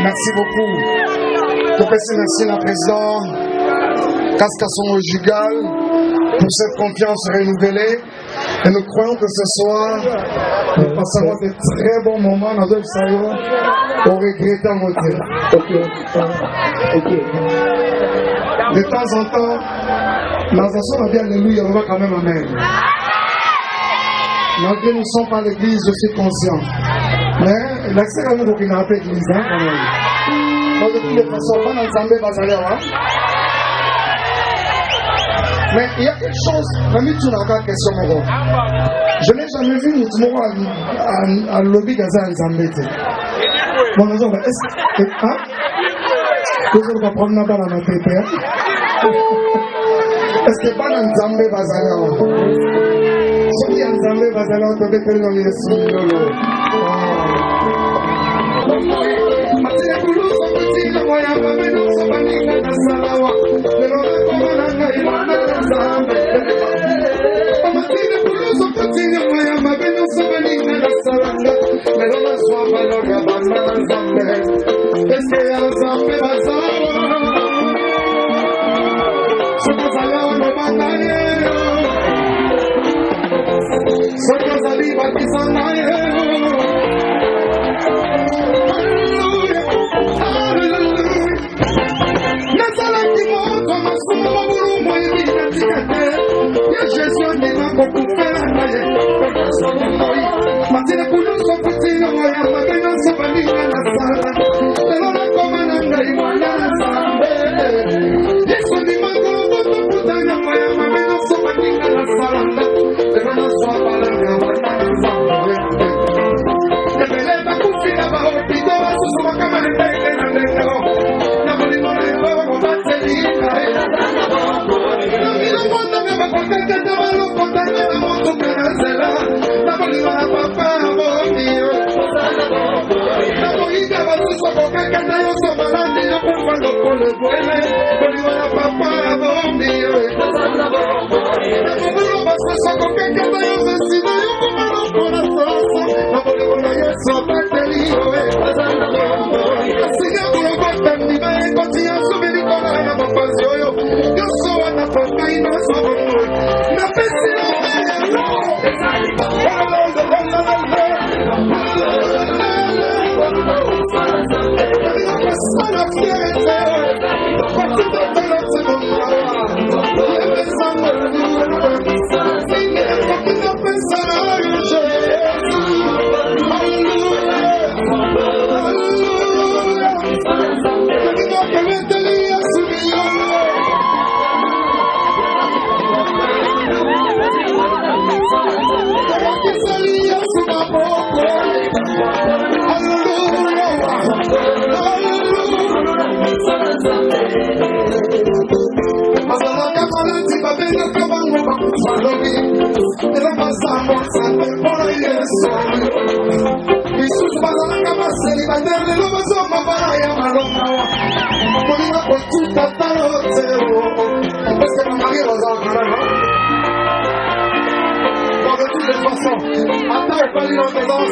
Merci beaucoup. Merci la présidente Cascasson Ojigal pour cette confiance renouvelée. Et nous croyons que ce soir, nous passerons de très bons moments dans notre salon au regrettant notre. De temps en temps, nous avons bien alléluia, on va quand même amen. Malgré nous ne sommes pas l'église, je suis conscient. Mais l'accès à nous, il n'a pas d'église. Donc, de toutes les façons, on va ensemble, mais il y a quelque chose, même si tu n'as pas de question, je n'ai jamais vu Moutmouro à lobby Gaza ensemble. Bon, nous avons, est-ce que, hein? Vous allez prendre la balle à ma tête. Est-ce que pas ensemble, Bazala? Si ensemble, Bazala, on peut faire dans les sous-lolo.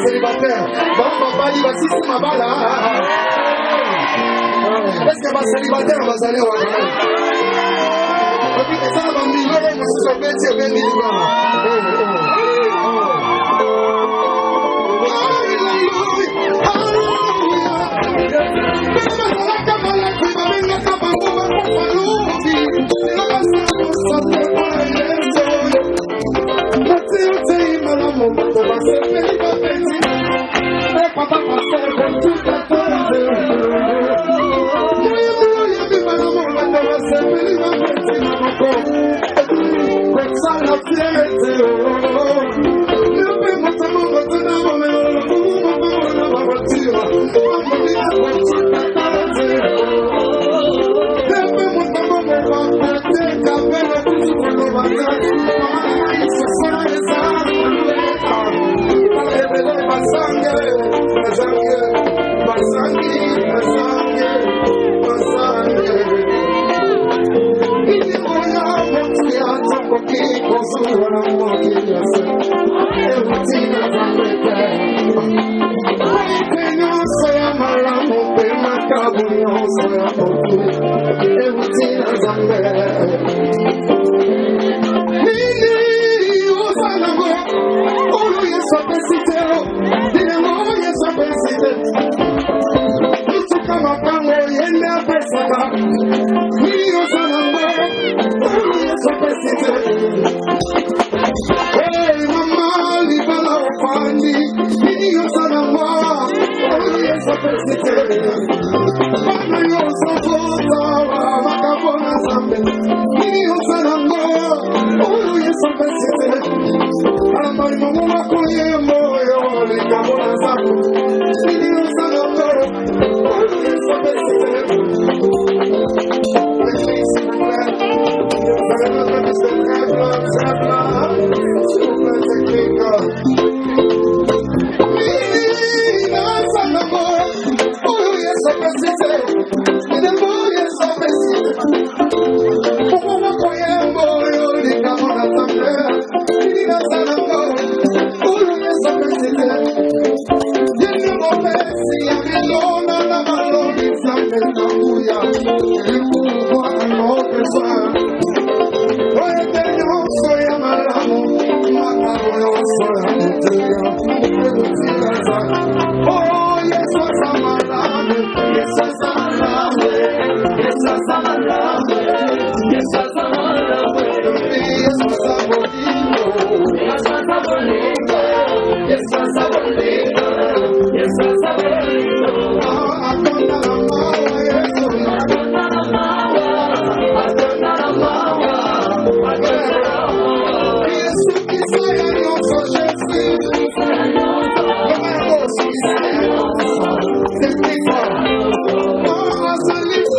Célibataire, papa dit si c'est ma balle. Est-ce que ma célibataire va aller au Rwanda? Et puis ça va me dire, mais si je vais dire, ben dis moi.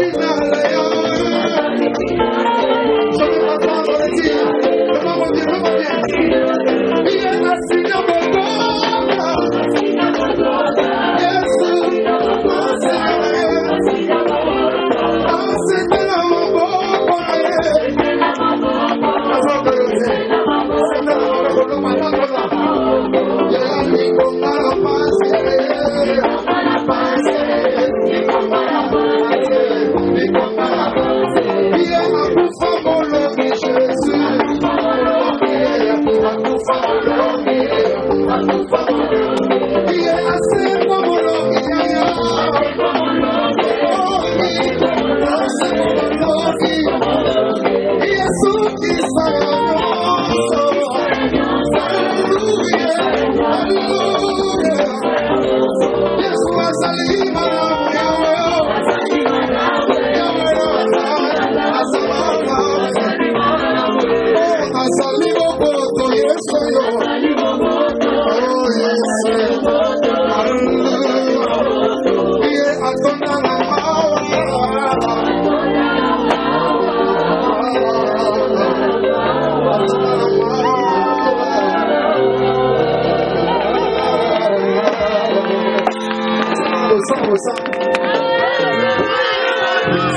Final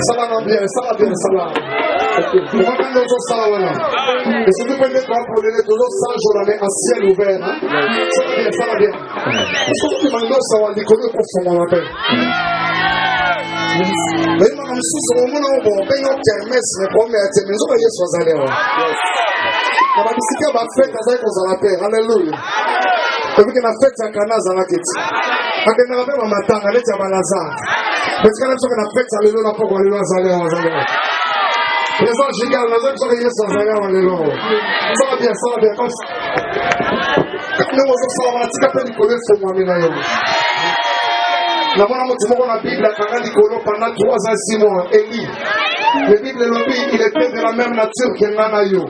Ça va bien, ça va bien, ça va. On va prendre notre salle là. Et si vous prenez trois pour donner toujours 100 jours l'année à ciel ouvert, hein? Ça va bien, ça va bien. Parce que vous demandez ça va décoller pour son mon appel. Mais moi, je suis sur le moment où on paye notre kermesse, mais pour mes maisons, on va y aller sur les allées. On va discuter de la fête à ça qu'on s'en appelle. Alléluia. Et vous que la fête, c'est un canal à la quête. On va faire un matin, on va aller à Balazar. Parce que la fête, c'est le pour aller à Zalé. Les gens gigants, les gens qui sont venus sur Zalé, ça va bien, ça va bien. Nous, on se sent, on va dire qu'il connaît ce moment-là. La Bible a pendant 3 ans, 6 mois. Élie. La Bible il était de la même nature que Nanayo.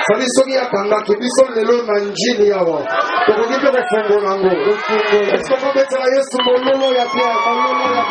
Ça dit qu'il y a un qui dit que le lot n'a yawa. Donc on dit que le fongo nango. Est-ce qu'on peut mettre la yesu mon lolo ya bien, mon lolo ya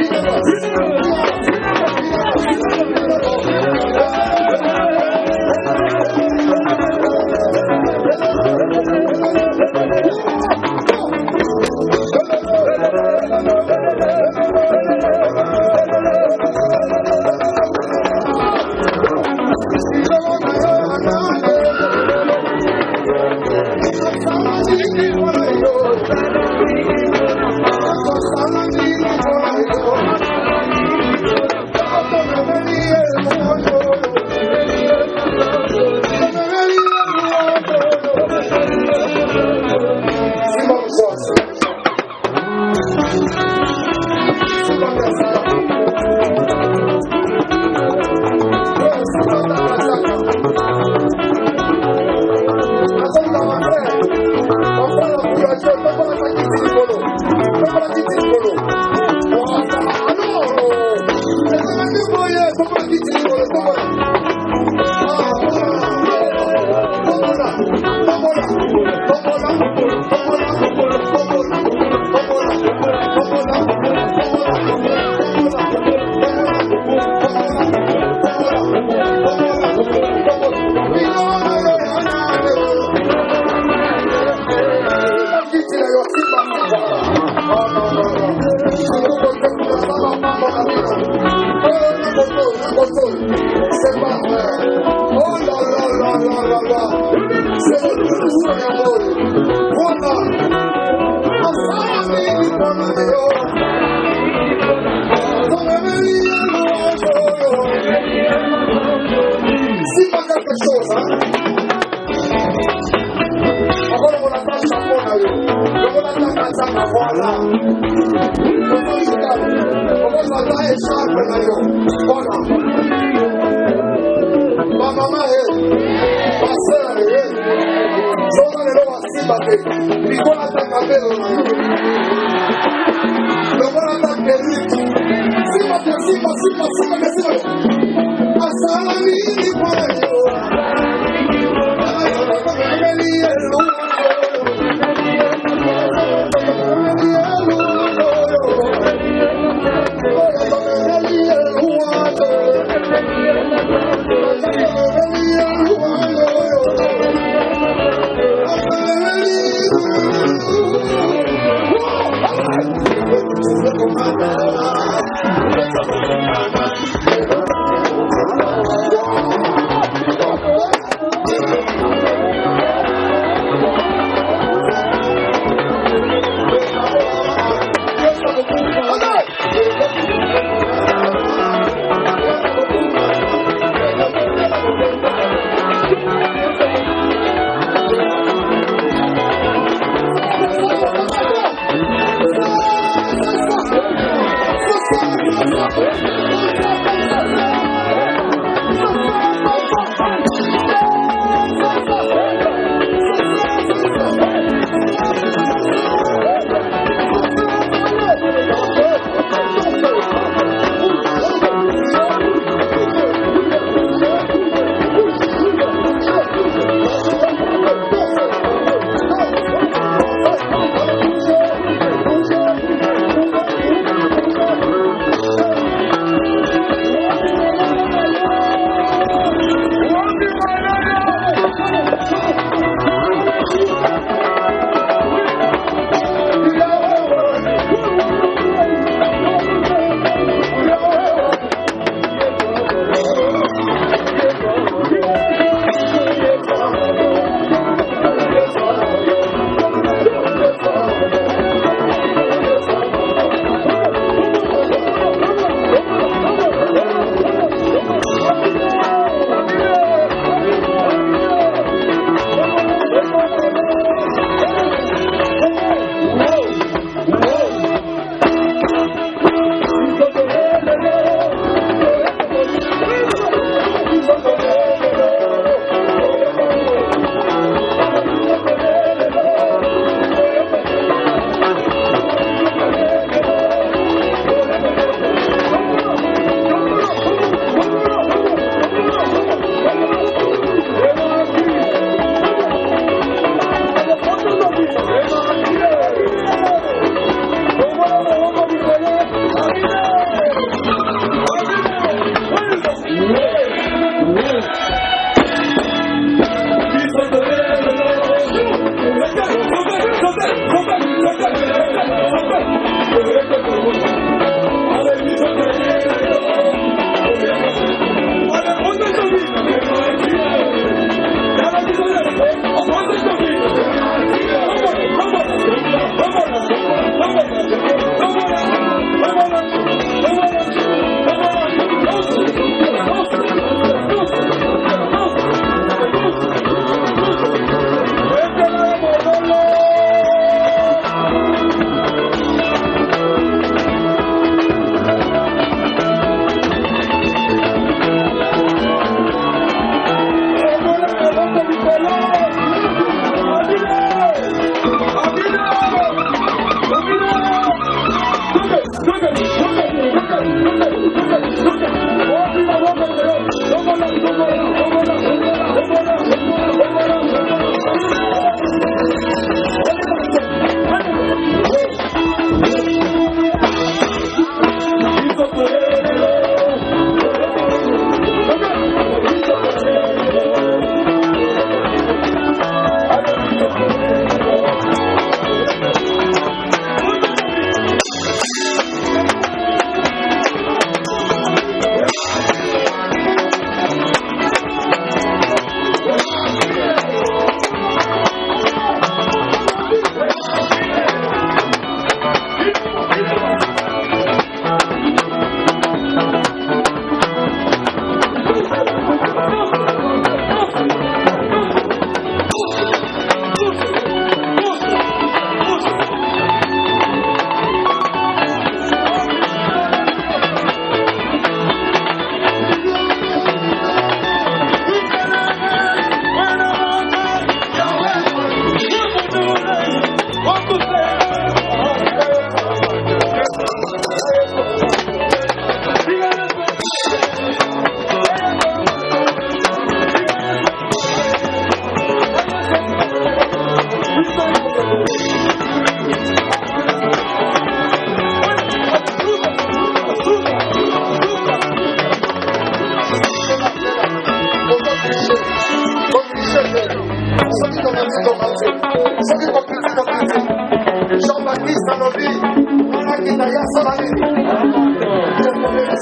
Come on.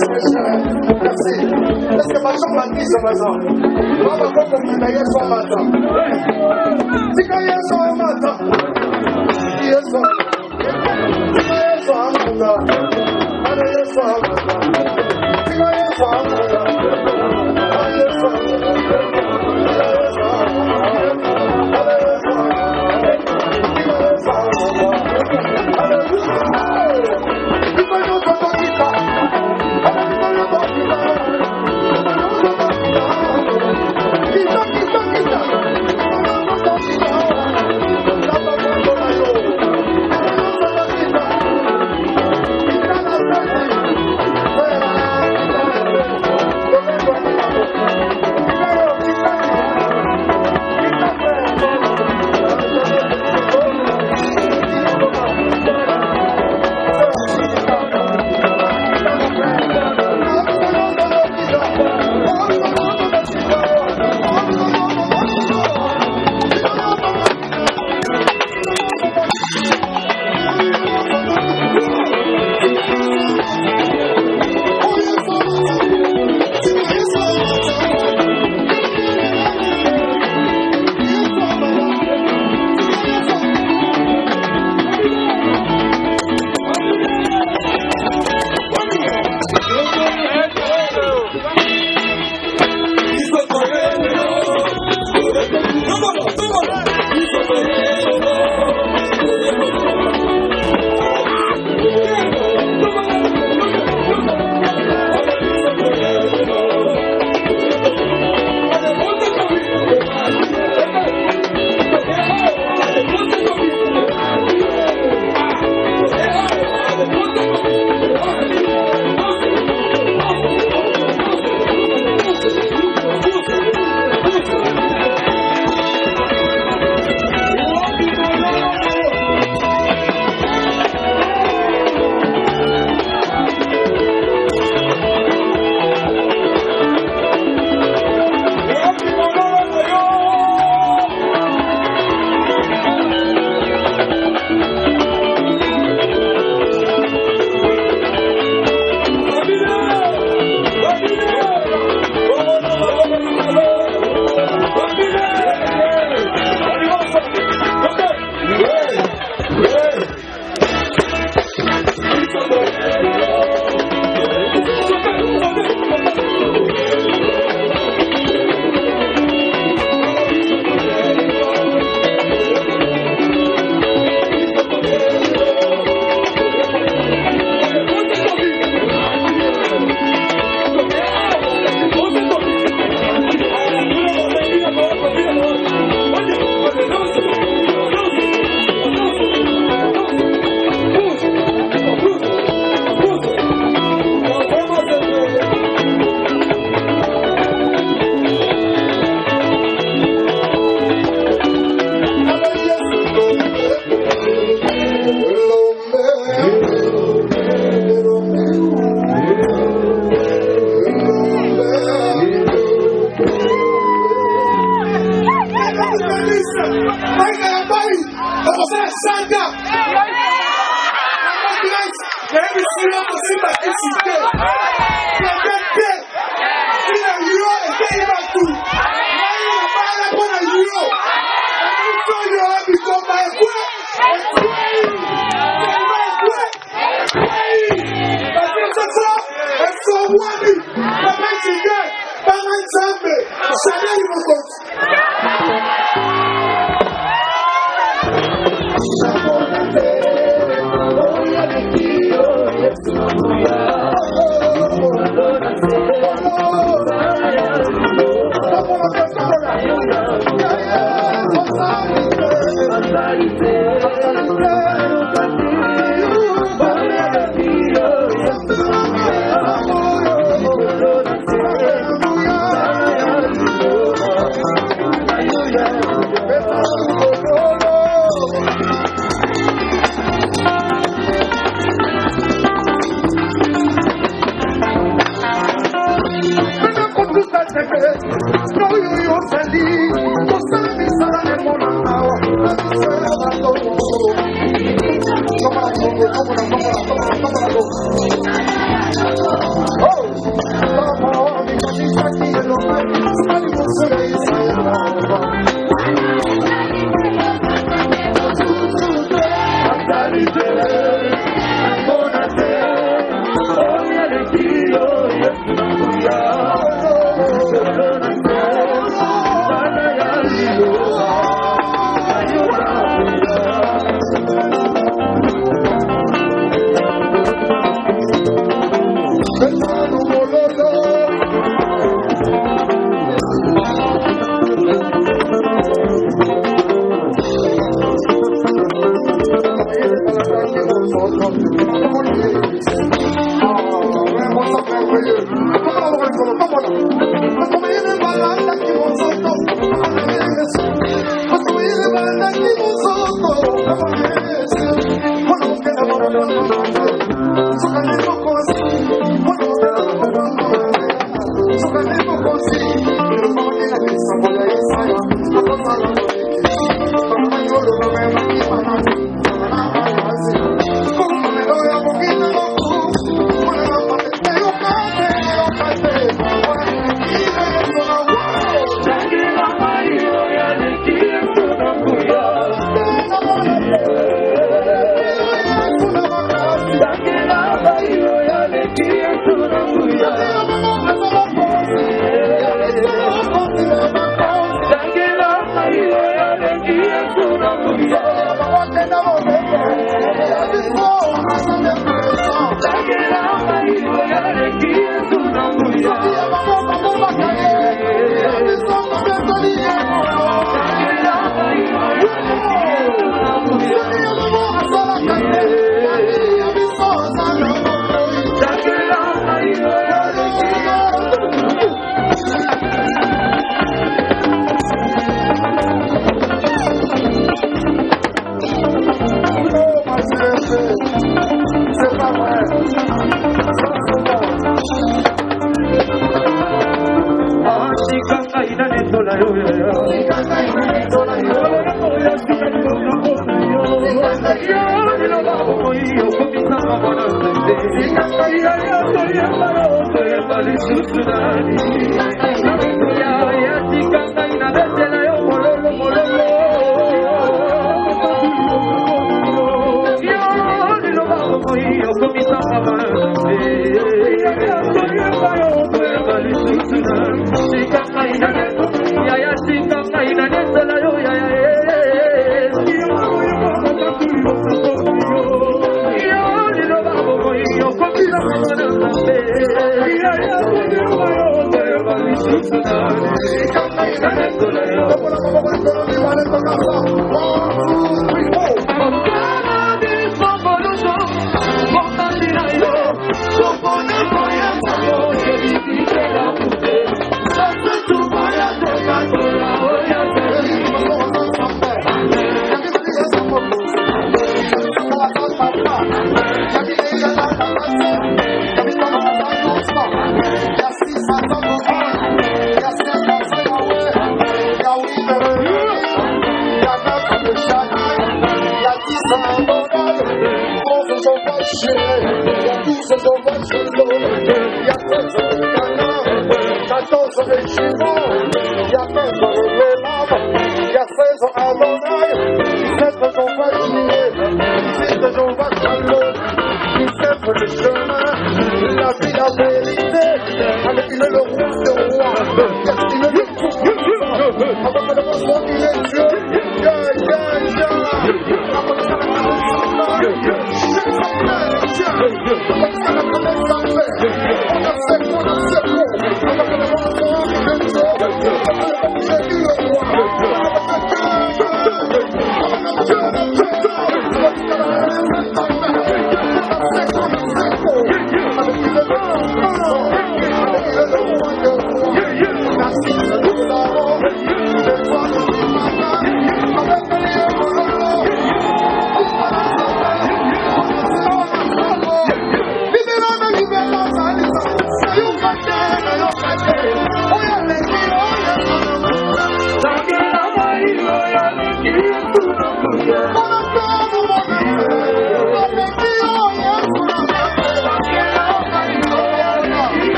Merci, mes frères. Merci. Est-ce que ma chambre a dit ce matin? Maman, comment vous m'ayez ce matin? Dis qu'il y a ce matin. Il y a ce matin. Il y a ce matin. Il y a ce matin. Il y a ce matin.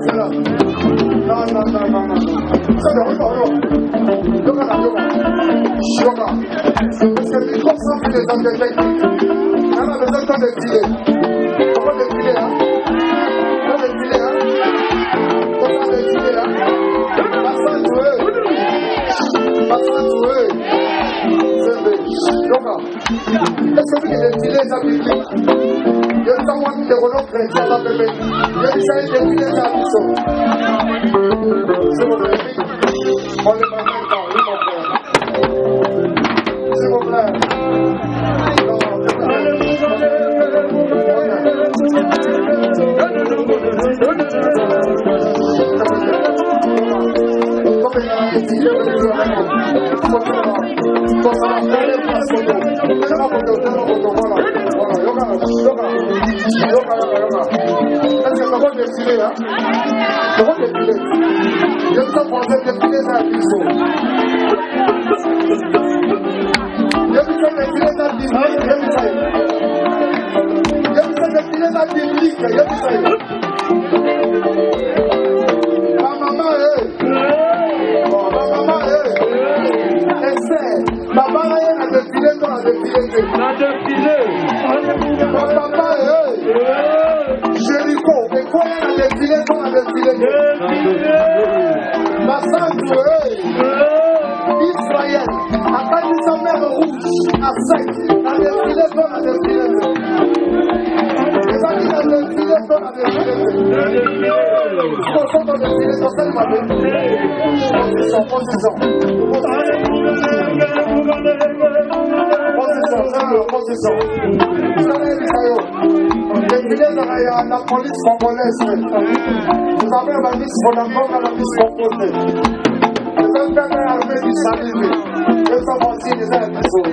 c'est là. Non. C'est de retour. Yoga. Parce que les gens sont plus des hommes de technique. On a besoin de défiler. Comment défiler, hein? Est-ce que vous défilez les bibliques? Il y a someone qui est renommé chrétien dans le pays. Il y a des gens qui défilent les habits. S'il vous plaît. On est pas d'accord, oui, mon frère. S'il vous plaît. La police congolaise, vous avez la police congolaise, la police congolaise. Les hommes armés du salut, les hommes aussi les armes des eaux.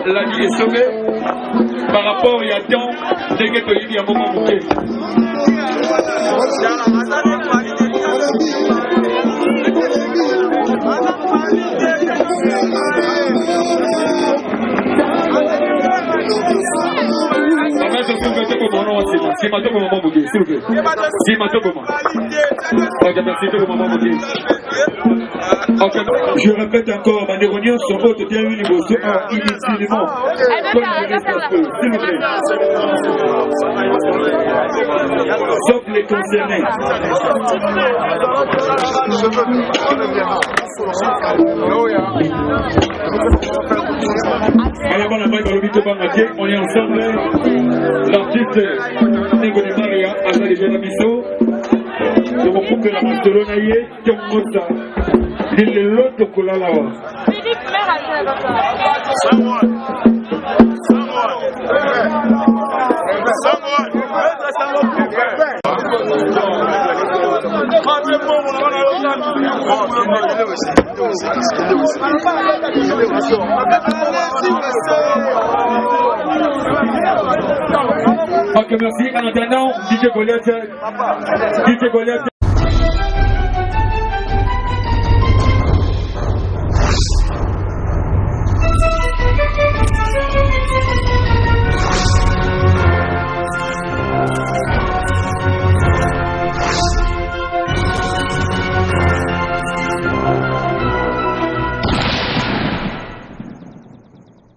La vie est sauvée par rapport à temps dès que tu as un moment bouquet. S'il vous plaît. Okay. Je répète encore, ma néronion sur votre bien une émotion inutilement. S'il vous plaît. Sauf les concernés. On est ensemble. L'artiste Nego de Maria a déjà la mission. Je vous coupe la Barcelone aïe, qui ont monté. Il est l'autre pour la lave. Ok, merci. En attendant, DJ Goliath